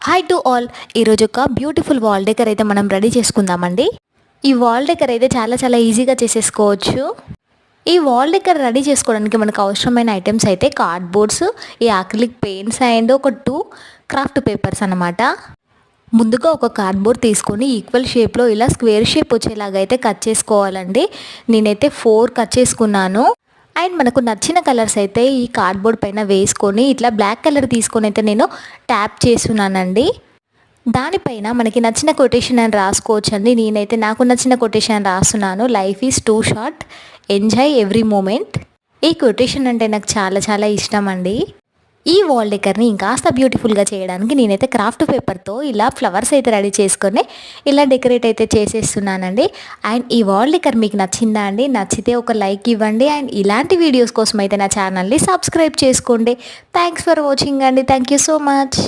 Hi to all. ఈరోజు ఒక beautiful wall decor అయితే మనం రెడీ చేసుకుందామండి. ఈ వాల్ డెకర్ అయితే చాలా ఈజీగా చేసేసుకోవచ్చు. ఈ వాల్ డెకర్ రెడీ చేసుకోవడానికి మనకు అవసరమైన ఐటమ్స్ అయితే కార్డ్బోర్డ్స్, ఈ అక్రిలిక్ పెయింట్స్ అండ్ ఒక 2 క్రాఫ్ట్ పేపర్స్ అన్నమాట. ముందుగా ఒక కార్డ్బోర్డ్ తీసుకొని ఈక్వల్ షేప్లో ఇలా స్క్వేర్ షేప్ వచ్చేలాగా అయితే కట్ చేసుకోవాలండి. నేనైతే 4 కట్ చేసుకున్నాను. అండ్ మనకు నచ్చిన కలర్స్ అయితే ఈ కార్డ్బోర్డ్ పైన వేసుకొని ఇట్లా బ్లాక్ కలర్ తీసుకొని అయితే నేను ట్యాప్ చేస్తున్నానండి. దానిపైన మనకి నచ్చిన కొటేషన్ అని రాసుకోవచ్చండి. నేనైతే నాకు నచ్చిన కొటేషన్ రాస్తున్నాను. Life is too short, enjoy every moment. ఈ కొటేషన్ అంటే నాకు చాలా ఇష్టం అండి. ఈ వాల్ డెకర్ని ఇంకాస్త బ్యూటిఫుల్గా చేయడానికి నేనైతే క్రాఫ్ట్ పేపర్తో ఇలా ఫ్లవర్స్ అయితే రెడీ చేసుకొని ఇలా డెకరేట్ అయితే చేసేస్తున్నానండి. అండ్ ఈ వాల్ డెకర్ మీకు నచ్చిందా అండి? నచ్చితే ఒక లైక్ ఇవ్వండి. అండ్ ఇలాంటి వీడియోస్ కోసం అయితే నా ఛానల్ని సబ్స్క్రైబ్ చేసుకోండి. థ్యాంక్స్ ఫర్ వాచింగ్ అండి. Thank you so much.